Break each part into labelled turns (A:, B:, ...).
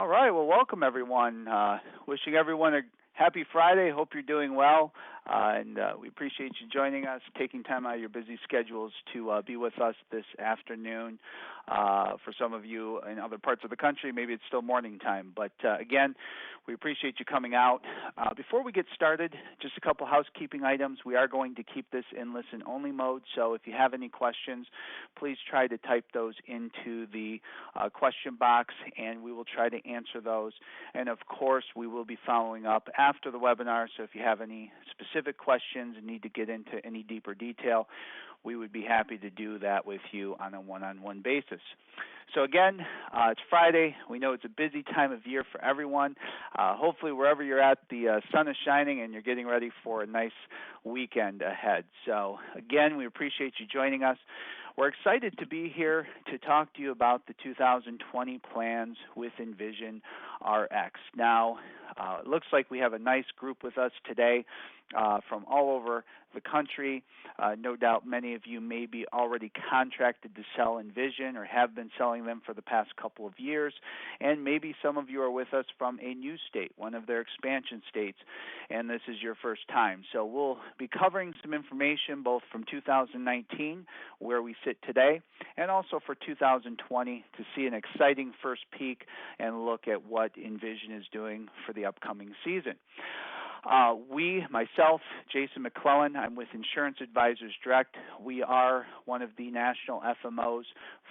A: All right. Well, welcome everyone. Wishing everyone a happy Friday. Hope you're doing well, and we appreciate you joining us, taking time out of your busy schedules to be with us this afternoon. For some of you in other parts of the country, maybe it's still morning time. But again, we appreciate you coming out. Before we get started, just a couple housekeeping items. We are going to keep this in listen-only mode, so if you have any questions, please try to type those into the question box, and we will try to answer those. And of course, we will be following up after the webinar, so if you have any specific questions and need to get into any deeper detail, we would be happy to do that with you on a one-on-one basis. So again, it's Friday. We know it's a busy time of year for everyone. Hopefully wherever you're at, the sun is shining and you're getting ready for a nice weekend ahead. So again, we appreciate you joining us. We're excited to be here to talk to you about the 2020 plans with EnvisionRx. Now, it looks like we have a nice group with us today from all over the country. No doubt many of you may be already contracted to sell Envision or have been selling them for the past couple of years, and maybe some of you are with us from a new state, one of their expansion states, and this is your first time. So we'll be covering some information both from 2019, where we sit today, and also for 2020 to see an exciting first peek and look at what Envision is doing for the upcoming season. Myself, Jason McClellan, I'm with Insurance Advisors Direct. We are one of the national FMOs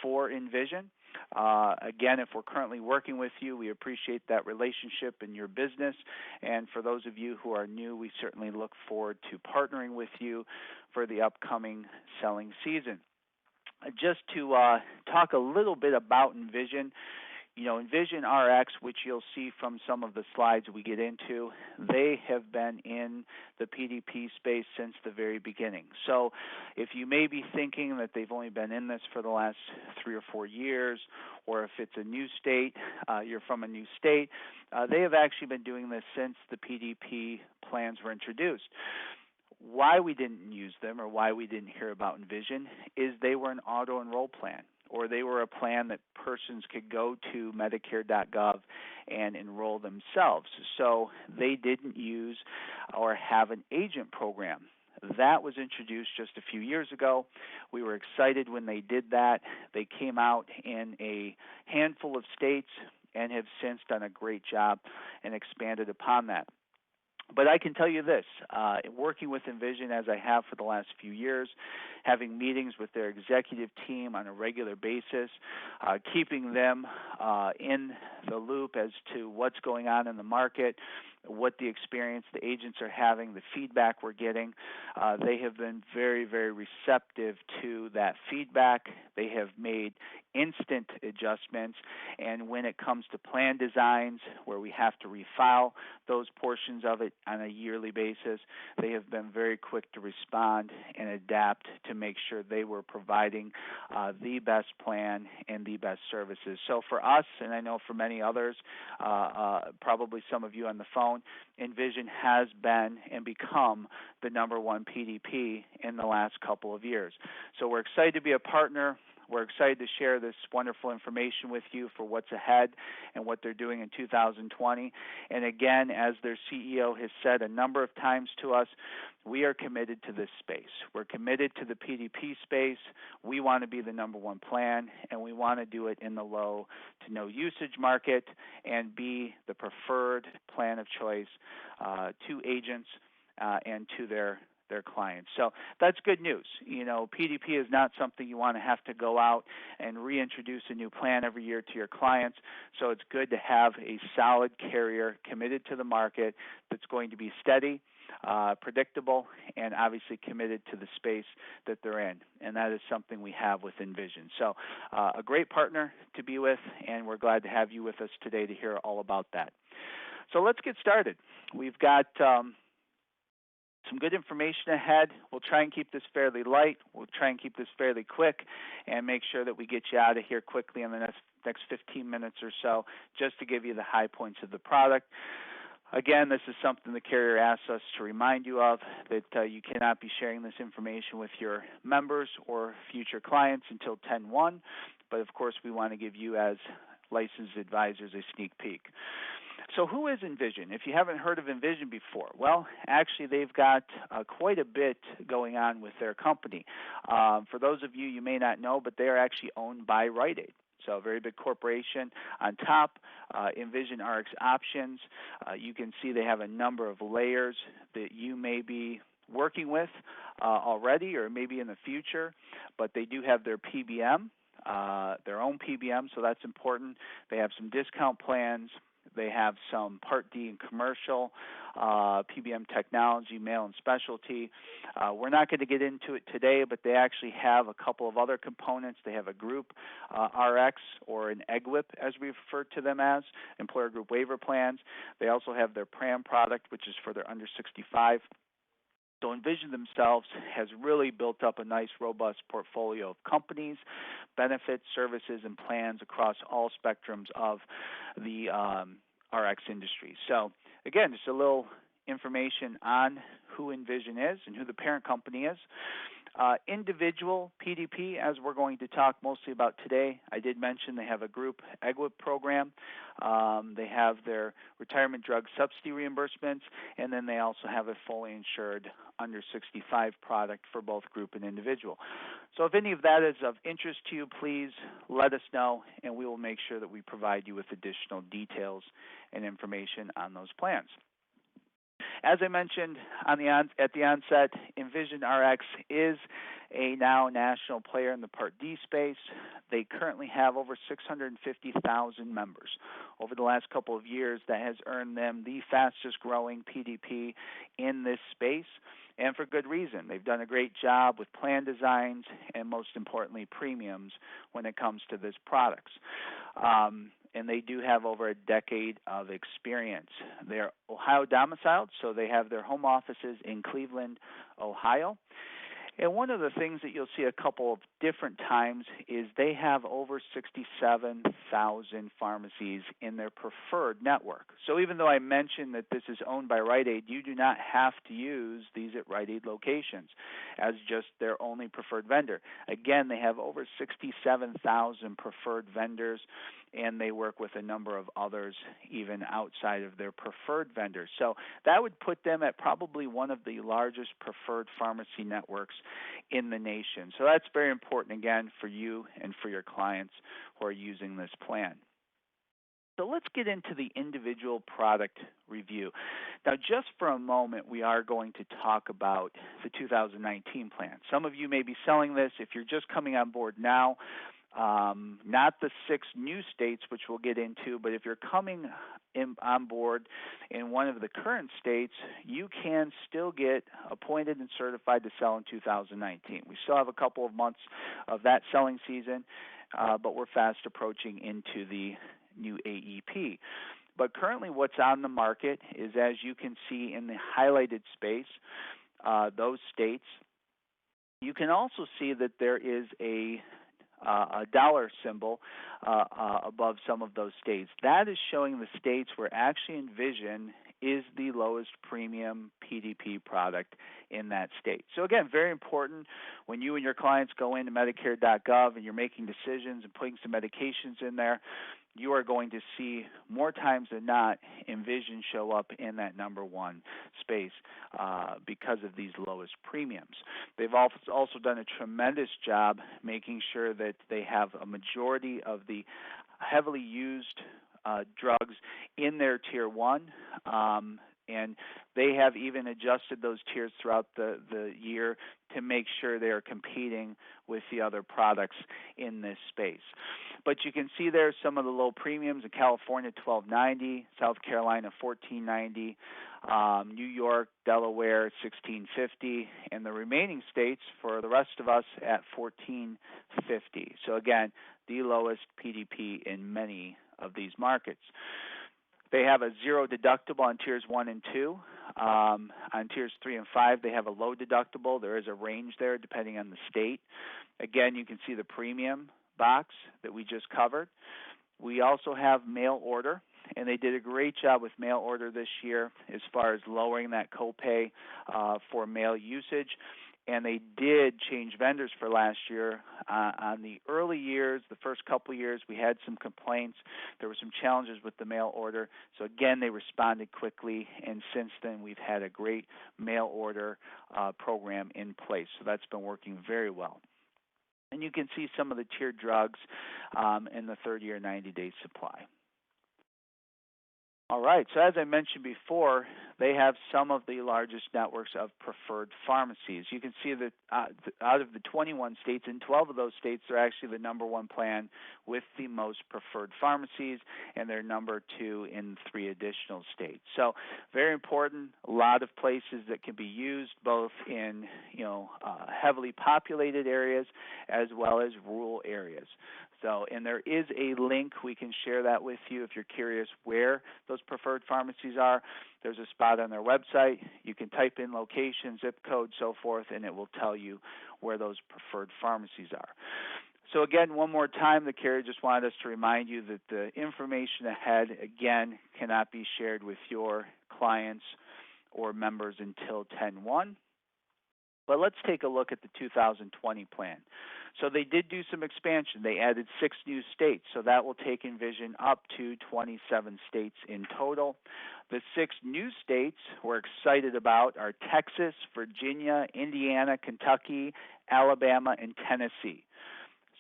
A: for Envision. Again, if we're currently working with you, we appreciate that relationship in your business. And for those of you who are new, we certainly look forward to partnering with you for the upcoming selling season. Just to talk a little bit about Envision. You know, EnvisionRx, which you'll see from some of the slides we get into, they have been in the PDP space since the very beginning. So if you may be thinking that they've only been in this for the last 3 or 4 years, or if it's a new state, you're from a new state, they have actually been doing this since the PDP plans were introduced. Why we didn't use them or why we didn't hear about Envision is they were an auto-enroll plan, or they were a plan that persons could go to Medicare.gov and enroll themselves. So they didn't use or have an agent program. That was introduced just a few years ago. We were excited when they did that. They came out in a handful of states and have since done a great job and expanded upon that. But I can tell you this, working with Envision as I have for the last few years, having meetings with their executive team on a regular basis, keeping them in the loop as to what's going on in the market, what the experience the agents are having, the feedback we're getting. They have been very, very receptive to that feedback. They have made instant adjustments, and when it comes to plan designs where we have to refile those portions of it on a yearly basis, they have been very quick to respond and adapt to make sure they were providing the best plan and the best services. So for us, and I know for many others, probably some of you on the phone, Envision has been and become the #1 PDP in the last couple of years. So we're excited to be a partner. We're excited to share this wonderful information with you for what's ahead and what they're doing in 2020. And again, as their CEO has said a number of times to us, we are committed to this space. We're committed to the PDP space. We want to be the #1 plan, and we want to do it in the low to no usage market and be the preferred plan of choice to agents and to their clients. So that's good news. You know, PDP is not something you want to have to go out and reintroduce a new plan every year to your clients. So it's good to have a solid carrier committed to the market that's going to be steady, predictable, and obviously committed to the space that they're in. And that is something we have with Envision. So a great partner to be with, and we're glad to have you with us today to hear all about that. So let's get started. We've got some good information ahead. We'll try and keep this fairly light. We'll try and keep this fairly quick and make sure that we get you out of here quickly in the next 15 minutes or so, just to give you the high points of the product. Again, this is something the carrier asks us to remind you of, that you cannot be sharing this information with your members or future clients until 10/1. But, of course, we want to give you as licensed advisors a sneak peek. So who is Envision? If you haven't heard of Envision before, well, actually they've got quite a bit going on with their company. For those of you, you may not know, but they are actually owned by Rite Aid. So a very big corporation. On top, EnvisionRx Options. You can see they have a number of layers that you may be working with already or maybe in the future, but they do have their PBM, their own PBM, so that's important. They have some discount plans. They have some Part D and commercial, PBM technology, mail and specialty. We're not going to get into it today, but they actually have a couple of other components. They have a group RX or an EGWIP, as we refer to them as, employer group waiver plans. They also have their PRAM product, which is for their under 65. So Envision themselves has really built up a nice, robust portfolio of companies, benefits, services, and plans across all spectrums of the RX industry. So again, just a little information on who Envision is and who the parent company is. Individual PDP, as we're going to talk mostly about today, I did mention they have a group EGWIP program. They have their retirement drug subsidy reimbursements, and then they also have a fully insured under 65 product for both group and individual. So if any of that is of interest to you, please let us know, and we will make sure that we provide you with additional details and information on those plans. As I mentioned at the onset, EnvisionRx is a now national player in the Part D space. They currently have over 650,000 members. Over the last couple of years, that has earned them the fastest growing PDP in this space, and for good reason. They've done a great job with plan designs and, most importantly, premiums when it comes to this products. And they do have over a decade of experience. They're Ohio domiciled, so they have their home offices in Cleveland, Ohio. And one of the things that you'll see a couple of different times is they have over 67,000 pharmacies in their preferred network. So even though I mentioned that this is owned by Rite Aid, you do not have to use these at Rite Aid locations as just their only preferred vendor. Again, they have over 67,000 preferred vendors, and they work with a number of others even outside of their preferred vendors. So that would put them at probably one of the largest preferred pharmacy networks in the nation. So that's very important, again, for you and for your clients who are using this plan. So let's get into the individual product review. Now, just for a moment, we are going to talk about the 2019 plan. Some of you may be selling this. If you're just coming on board now, not the 6 new states, which we'll get into, but if you're coming on board in one of the current states, you can still get appointed and certified to sell in 2019. We still have a couple of months of that selling season, but we're fast approaching into the new AEP. But currently what's on the market is, as you can see in the highlighted space, those states. You can also see that there is a dollar symbol above some of those states. That is showing the states where actually Envision is the lowest premium PDP product in that state. So again, very important when you and your clients go into Medicare.gov and you're making decisions and putting some medications in there, you are going to see more times than not Envision show up in that number 1 space because of these lowest premiums. They've also done a tremendous job making sure that they have a majority of the heavily used drugs in their Tier 1, and they have even adjusted those tiers throughout the year to make sure they are competing with the other products in this space. But you can see there some of the low premiums in California, $1,290, South Carolina, $1,490, New York, Delaware, $1,650, and the remaining states for the rest of us at $1,450. So again, the lowest PDP in many of these markets. They have a 0 deductible on tiers 1 and 2. On tiers 3 and 5, they have a low deductible. There is a range there depending on the state. Again, you can see the premium box that we just covered. We also have mail order, and they did a great job with mail order this year as far as lowering that copay for mail usage. and they did change vendors for last year. On the early years, the first couple of years, we had some complaints. There were some challenges with the mail order. So again, they responded quickly, and since then we've had a great mail order program in place. So that's been working very well. And you can see some of the tiered drugs in the 30 or 90-day supply. All right, so as I mentioned before, they have some of the largest networks of preferred pharmacies. You can see that out of the 21 states, in 12 of those states, they're actually the #1 plan with the most preferred pharmacies, and they're #2 in 3 additional states. So very important, a lot of places that can be used both in heavily populated areas as well as rural areas. So, and there is a link. We can share that with you if you're curious where those preferred pharmacies are. There's a spot on their website. You can type in location, zip code, so forth, and it will tell you where those preferred pharmacies are. So again, one more time, the carrier just wanted us to remind you that the information ahead, again, cannot be shared with your clients or members until 10/1. But let's take a look at the 2020 plan. So they did do some expansion. They added 6 new states, so that will take Envision up to 27 states in total. The 6 new states we're excited about are Texas, Virginia, Indiana, Kentucky, Alabama, and Tennessee.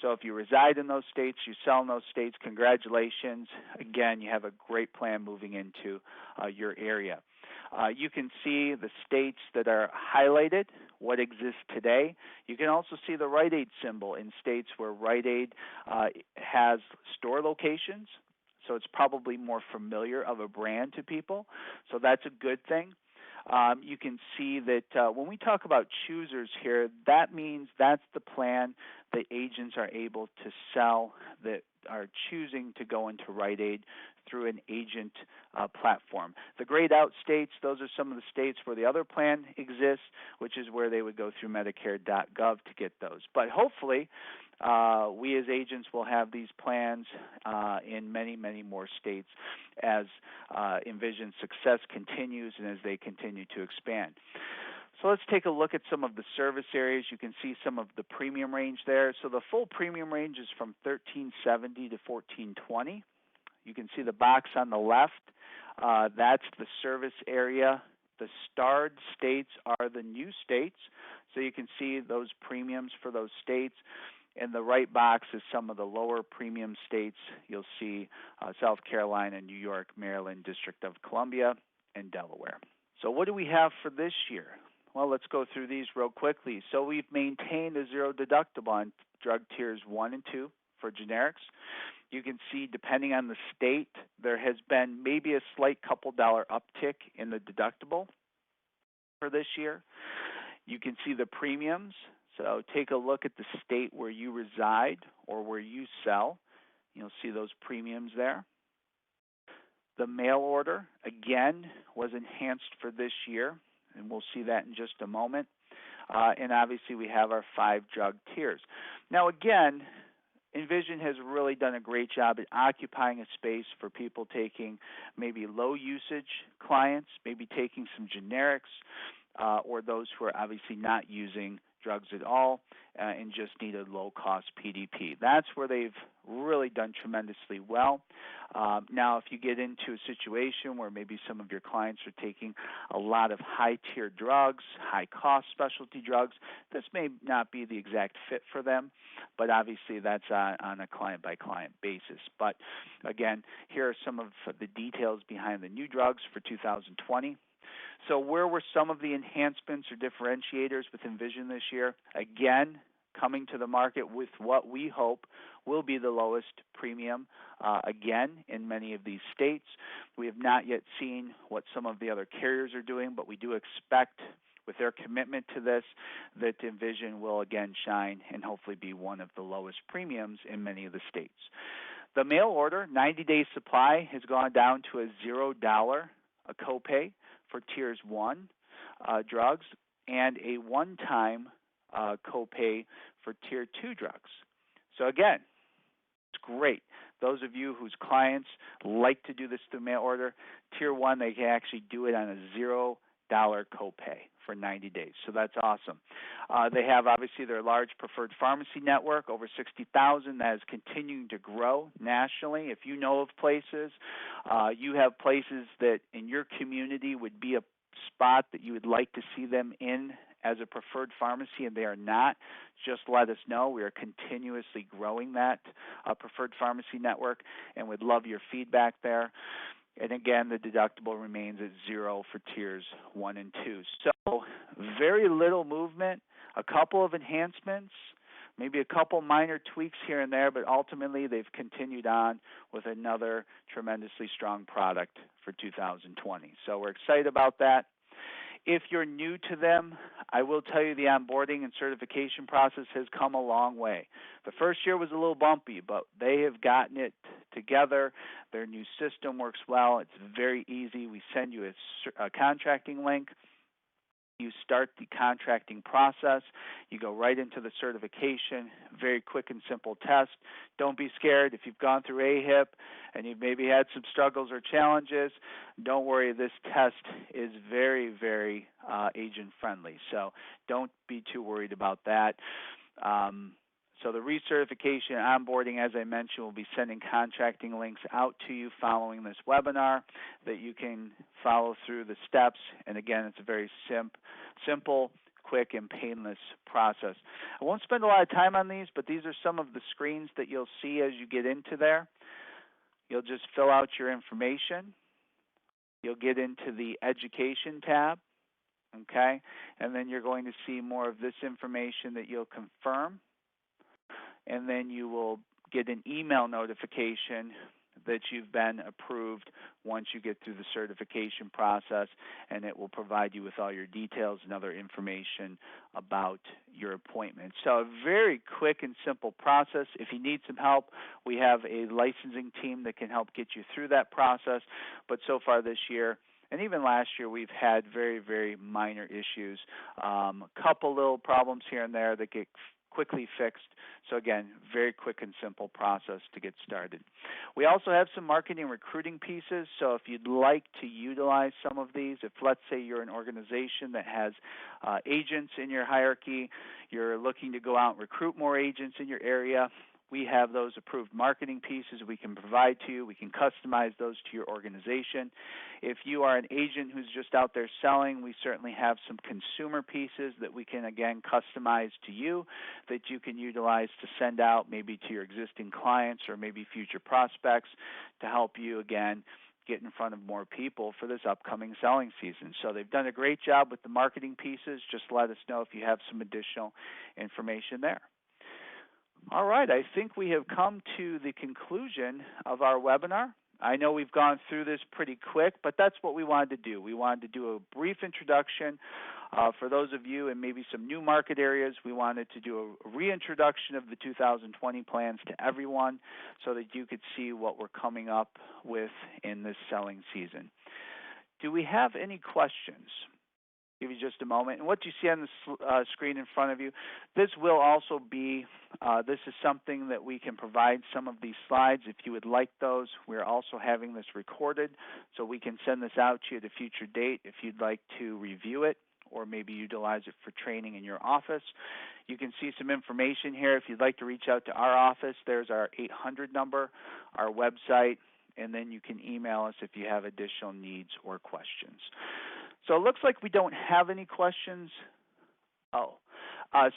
A: So if you reside in those states, you sell in those states, congratulations. Again, you have a great plan moving into your area. You can see the states that are highlighted, what exists today. You can also see the Rite Aid symbol in states where Rite Aid has store locations, so it's probably more familiar of a brand to people, so that's a good thing. You can see that when we talk about choosers here, that means that's the plan that agents are able to sell that are choosing to go into Rite Aid through an agent platform. The grayed out states, those are some of the states where the other plan exists, which is where they would go through Medicare.gov to get those. But hopefully, we as agents will have these plans in many, many more states as Envision's success continues and as they continue to expand. So let's take a look at some of the service areas. You can see some of the premium range there. So the full premium range is from $1,370 to $1,420. You can see the box on the left. That's the service area. The starred states are the new states. So you can see those premiums for those states. And the right box is some of the lower premium states. You'll see South Carolina, New York, Maryland, District of Columbia, and Delaware. So what do we have for this year? Well, let's go through these real quickly. So we've maintained a zero deductible on drug tiers 1 and 2 for generics. You can see, depending on the state, there has been maybe a slight couple dollar uptick in the deductible for this year. You can see the premiums. So take a look at the state where you reside or where you sell. You'll see those premiums there. The mail order, again, was enhanced for this year, and we'll see that in just a moment. And obviously we have our 5 drug tiers. Now again, Envision has really done a great job at occupying a space for people taking maybe low usage clients, maybe taking some generics, or those who are obviously not using drugs at all and just need a low-cost PDP. That's where they've really done tremendously well. Now, if you get into a situation where maybe some of your clients are taking a lot of high-tier drugs, high-cost specialty drugs, this may not be the exact fit for them, but obviously that's on a client-by-client basis. But again, here are some of the details behind the new drugs for 2020. So where were some of the enhancements or differentiators with Envision this year? Again, coming to the market with what we hope will be the lowest premium, again, in many of these states. We have not yet seen what some of the other carriers are doing, but we do expect, with their commitment to this, that Envision will again shine and hopefully be one of the lowest premiums in many of the states. The mail order, 90-day supply, has gone down to a $0 a copay for tiers 1 drugs and a one-time copay for tier 2 drugs. So again, it's great. Those of you whose clients like to do this through mail order, tier 1, they can actually do it on a $0 copay for 90 days. So that's awesome. They have obviously their large preferred pharmacy network, over 60,000, that is continuing to grow nationally. If you know of places, you have places that in your community would be a spot that you would like to see them in as a preferred pharmacy and they are not, just let us know. We are continuously growing that preferred pharmacy network and would love your feedback there. And again, the deductible remains at 0 for tiers 1 and 2. So very little movement, a couple of enhancements, maybe a couple minor tweaks here and there, but ultimately they've continued on with another tremendously strong product for 2020. So we're excited about that. If you're new to them, I will tell you the onboarding and certification process has come a long way. The first year was a little bumpy, but they have gotten it together. Their new system works well. It's very easy. We send you a contracting link. You start the contracting process. You go right into the certification. Very quick and simple test. Don't be scared. If you've gone through AHIP and you've maybe had some struggles or challenges, don't worry. This test is very, very agent friendly. So don't be too worried about that. So the recertification onboarding, as I mentioned, we'll be sending contracting links out to you following this webinar that you can follow through the steps. And again, it's a very simple, quick, and painless process. I won't spend a lot of time on these, but these are some of the screens that you'll see as you get into there. You'll just fill out your information. You'll get into the education tab, okay? And then you're going to see more of this information that you'll confirm. And then you will get an email notification that you've been approved once you get through the certification process, and it will provide you with all your details and other information about your appointment. So a very quick and simple process. If you need some help, we have a licensing team that can help get you through that process. But so far this year, and even last year, we've had very, very minor issues, a couple little problems here and there that get quickly fixed. So again, very quick and simple process to get started. We also have some marketing recruiting pieces. So if you'd like to utilize some of these, if let's say you're an organization that has agents in your hierarchy, you're looking to go out and recruit more agents in your area, we have those approved marketing pieces we can provide to you. We can customize those to your organization. If you are an agent who's just out there selling, we certainly have some consumer pieces that we can, again, customize to you that you can utilize to send out maybe to your existing clients or maybe future prospects to help you, again, get in front of more people for this upcoming selling season. So they've done a great job with the marketing pieces. Just let us know if you have some additional information there. All right, I think we have come to the conclusion of our webinar. I know we've gone through this pretty quick, but that's what we wanted to do. We wanted to do a brief introduction for those of you in maybe some new market areas. We wanted to do a reintroduction of the 2020 plans to everyone so that you could see what we're coming up with in this selling season. Do we have any questions? Give you just a moment. And what you see on the screen in front of you, this will also be, this is something that we can provide some of these slides if you would like those. We're also having this recorded, so we can send this out to you at a future date if you'd like to review it or maybe utilize it for training in your office. You can see some information here. If you'd like to reach out to our office, there's our 800 number, our website, and then you can email us if you have additional needs or questions. So it looks like we don't have any questions.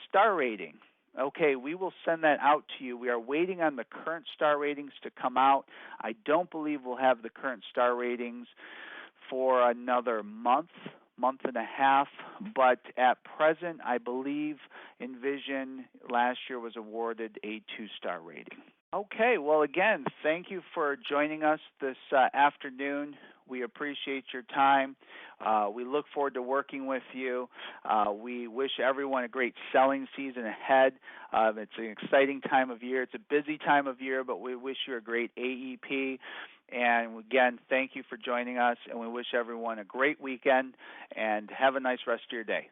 A: Star rating. Okay, we will send that out to you. We are waiting on the current star ratings to come out. I don't believe we'll have the current star ratings for another month and a half, but at present, I believe Envision last year was awarded a 2-star rating. Okay, well, again, thank you for joining us this afternoon. We appreciate your time. We look forward to working with you. We wish everyone a great selling season ahead. It's an exciting time of year. It's a busy time of year, but we wish you a great AEP. And again, thank you for joining us, and we wish everyone a great weekend, and have a nice rest of your day.